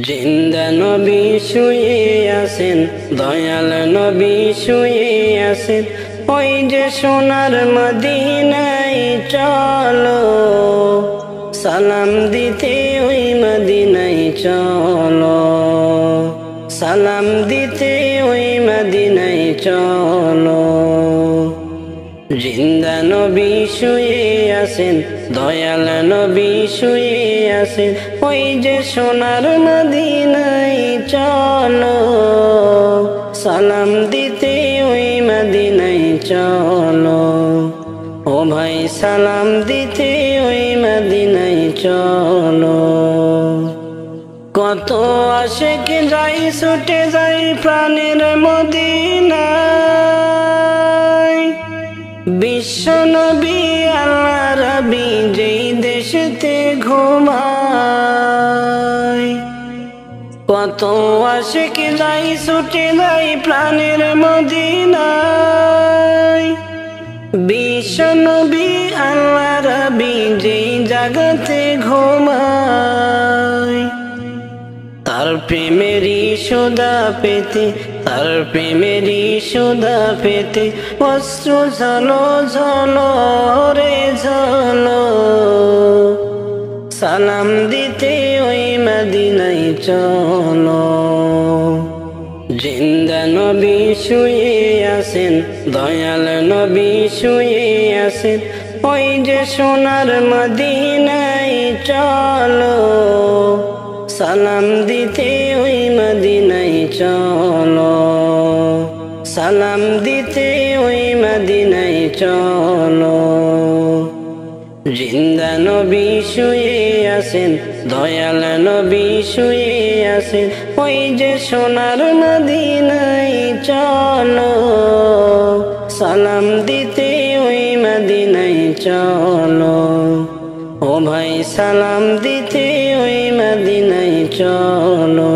জিন্দা নবী শুয়ে আছেন, দয়াল নবী শুয়ে আছেন, ওই যে সোনার মদিনায় চলো, সালাম দিতে ওই মদিনায় চলো, সালাম দিতে ওই মদিনায় চলো। জিন্দা নবী শুয়ে আছেন, দয়াল নবী শুয়ে আছেন, ওই যে সোনার মদিনায় চলো, সালাম দিতে ওই মদিনায় চলো। ও ভাই সালাম দিতে ওই মদিনায় চলো। কত আশিক যাই ছুটে যাই প্রাণের মদিনায়, বিশ্ব নবী আল্লাহ রবি যেই দেশেতে ঘুমায়। কত আশিক যাই ছুটে যাই প্রাণের মদিনায়, বিশ্ব নবী আল্লাহ রবি যেই জাগাতে ঘুমায়। তার প্রেমেরই সুধা পেতে, তার প্রেমেরই সুধা পেতে, অশ্রু ঝলো ঝলো রে ঝলো, সালাম দিতে ওই মদিনায় চলো। জিন্দা নবী শুয়ে আছেন, দয়াল নবী শুয়ে আছেন, ওই যে সোনার মদিনায় চলো, সালাম দিতে ওই মদিনায় চলো, সালাম দিতে ওই মদিনায় চলো। জিন্দা নবী শুয়ে আছেন, দয়াল নবী শুয়ে আছেন, ওই যে সোনার মদিনায় চলো, সালাম দিতে ওই মদিনায় চলো। ও ভাই সালাম দিতে ওই মদিনায় চলো।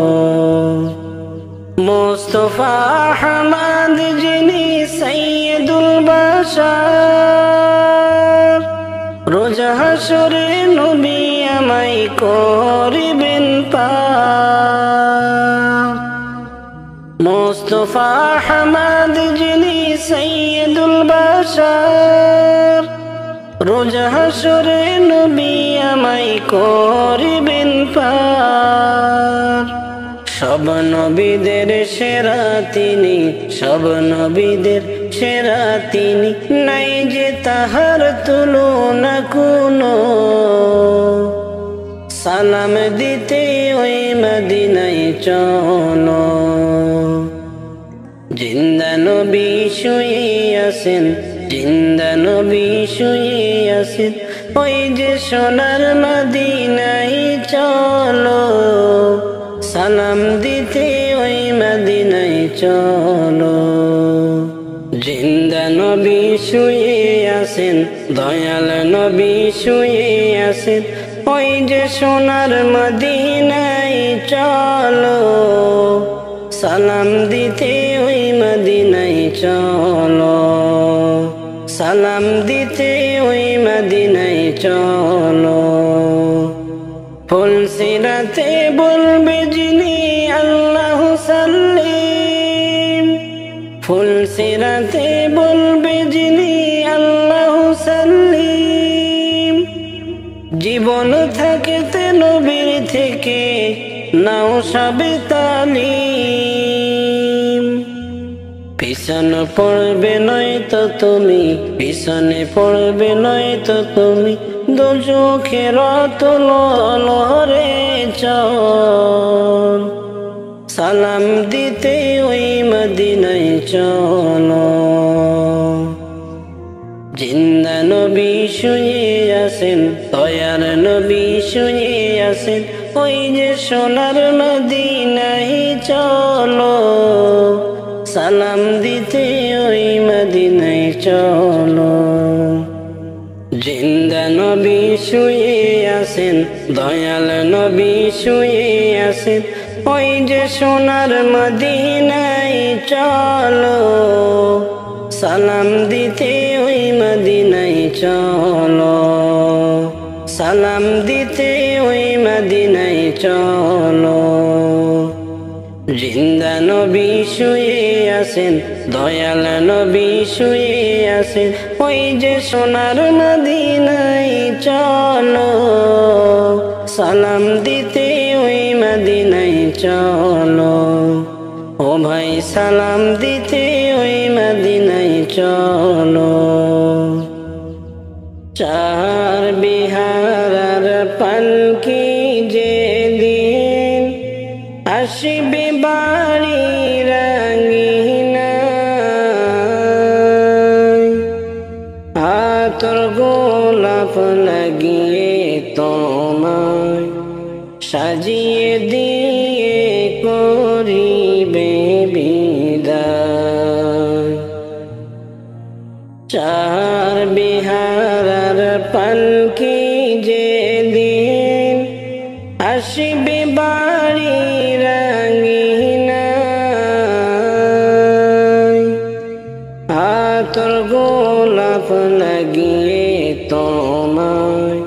মুস্তাফা আহমদ যিনি সৈয়দুল বাশার, রোজ হাসরে নবী আমায় করিবেন পার। মুস্তাফা আহমদ যিনি সৈয়দুল বাশার, রোজ হাসরে নবী আমায় করিবেন পার। সব নবীদের সেরা তিনি, সব নবীদের সেরা তিনি, নাই যে তাহার তুলনা কোনো, সালাম দিতে ওই মদিনায় চলো। জিন্দা নবী শুয়ে আছেন, জিন্দা নবী শুয়ে আছেন, ওই যে সোনার মদিনায় চলো, সালাম দিতে ওই মদিনায় চলো। জিন্দা নবী শুয়ে আছেন, দয়াল নবী শুয়ে আছেন, ওই যে সোনার মদিনায় চলো, সালাম দিতে ওই মদিনায় চলো, সালাম দিতে ওই মদিনায় চলো। ফুলসিরাতে বলবে যিনি আল্লাহু সাল্লিম, ফুলসিরাতে বলবে যিনি আল্লাহু সাল্লিম, জীবন থাকতে নবীর থেকে নাও সবে তালিম। পিছনে পড়বে নয়তো তুমি, পিছনে পড়বে নয়তো তুমি, দোজখের তলরে চল, সালাম দিতে ওই মদিনায় চলো। জিন্দা নবী শুয়ে আছেন, দয়ার নবী শুয়ে আছেন, ওই যে সোনার মদিনায় চলো, সালাম দিতে ওই মদিনায় চলো। জিন্দা নবী শুয়ে আছেন, দয়াল নবী শুয়ে আছেন, ওই যে সোনার মদিনায় চলো, সালাম দিতে ওই মদিনায় চলো, সালাম দিতে ওই মদিনায় চলো। জিন্দা নবী শুয়ে আছেন, দয়াল নবী শুয়ে আছেন, ওই যে সোনার মদিনায় চলো, সালাম দিতে ওই মদিনায় চলো। ও ভাই সালাম দিতে ওই মদিনায় চলো। চার বিহারার পালকি যেদিন আসবে বাড়ি রঙিনায়, আতর গোলাপ লাগিয়ে তোমায় সাজিয়ে দিয়ে করিবে বিদায়। চার বিহারার পালকি যেদিন আসবে বাড়ি রঙিনায়, আতর গোলাপ লাগিয়ে তোমায়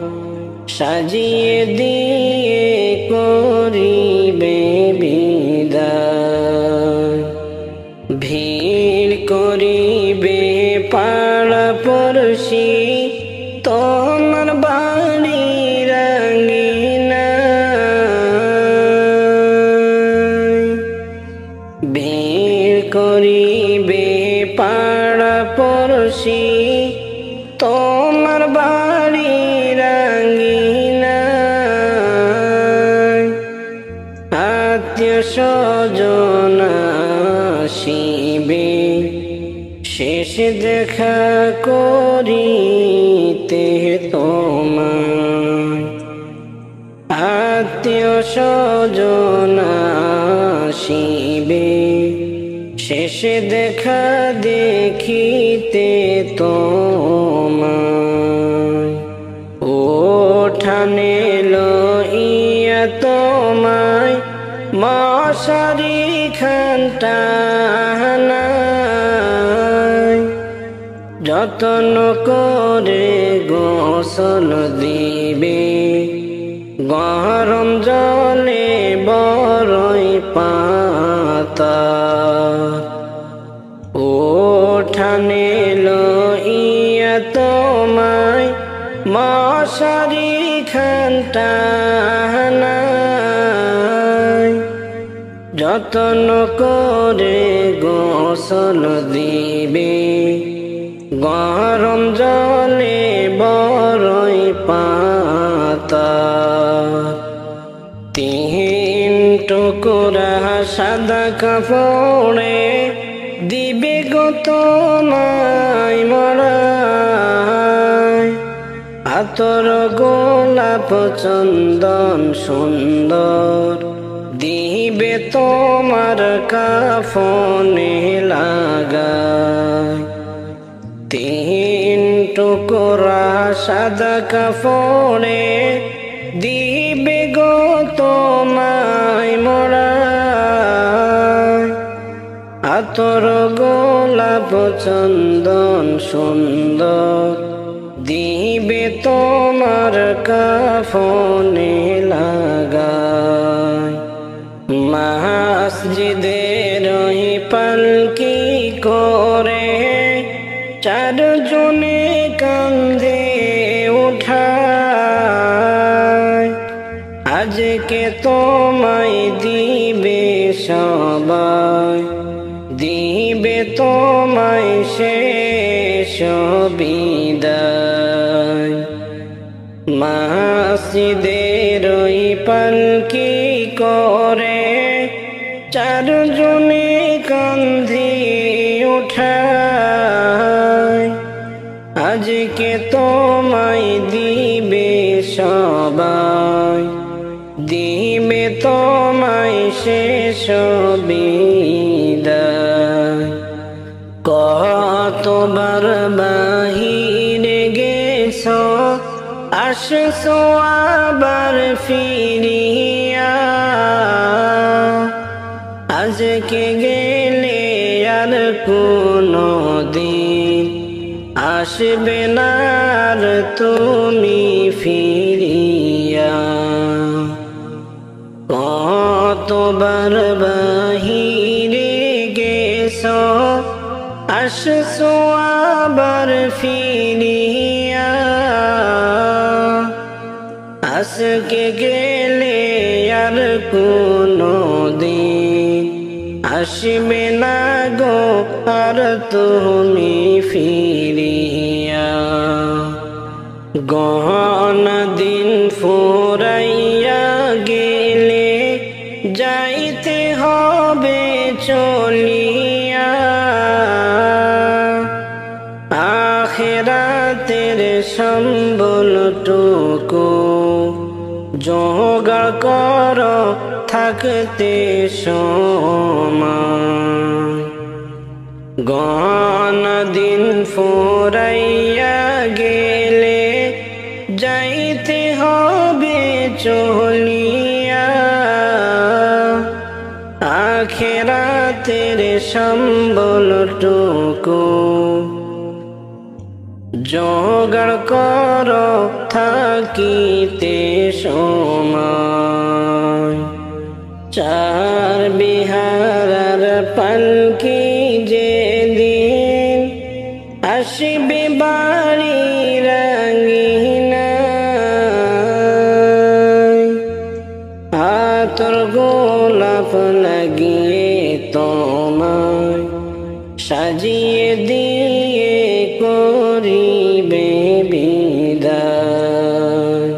সাজিয়ে দিয়ে করিবে বিদায়। ভিড় করিবে পাড়া পড়শি তোমার বাড়ি রঙিনায়, ভিড় করিবে পাড়া পড়শি তোমার বাড়ি রঙিনায়, আত্মীয় স্বজন আসিবে শেষ দেখা করিতে তোমায়, আত্মীয় স্বজন আসিবে শেষ দেখা দেখিতে তোমায়। ওঠানে লইয়া তোমায় মশারি খানটানায়, যতন করে গোসল দিবে গরম জলে বরই পাতা। ওঠানে লইয়া তোমায় মশারি খানটানায়, যতন করে গোসল দিবে গরম জলে বরই পাতা। তিন টুকরা সাদা কাপড়ে দিবে গো তোমায় মড়ায়, আতর গোলাপ চন্দন সুন্দর দিবে তোমার কাফনে লাগায়। তিন টুকরা সাদা কাপড়ে দিবে গো তোমায় মড়ায়, আতর গোলাপ চন্দন সুন্দর দিবে তোমার কাফনে লাগায়। মসজিদের ওই পালকি করে চারজনে কান্ধে উঠায়, আজকে তোমায় দিবে সবাই, দিবে তোমায় শেষ বিদায়। মসজিদের ওই পালকি করে চারজনে কান্ধে উঠায়, আজকে তোমায় দিবে সবাই, দিবে তোমায় শেষ বিদায়। কতবার বাহিরে গেছ আসছো আবার ফিরিয়া, আজকে গেলে আর কোনো দিন আসবে না আর তুমি ফিরিয়া। কতবার বাহিরে গেছো, আসছো আবার ফিরিয়া। আজকে গেলে আর কোনো দিন আসবে না গো আর তুমি ফিরিয়া। গহনা দিন ফুরাইয়া গেলে যাইতে হবে চলিয়া। আখিরাতের সম্বলটুকু জোগাড় করো থাকতে সময়। গহনা দিন ফুরাইয়া গেলে যাইতে হবে চলিয়া। আখিরাতের সম্বলটুকু জোগাড় করো থাকিতে সময়। চার বিহারার পালকি যেদিন আসবে বাড়ি রাঙিনায়, আতর গোলাপ লাগিয়ে তোমায় সাজিয়ে দিয়ে করিবে বিদায়।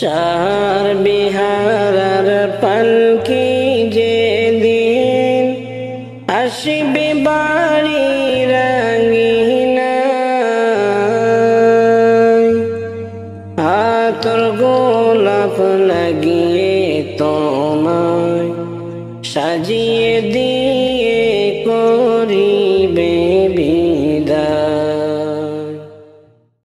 চার বিহারার পালকি যেদিন আসবে বাড়ি রাঙিনায়, আতর গোলাপ লাগিয়ে তোমায় সাজিয়ে দিয়ে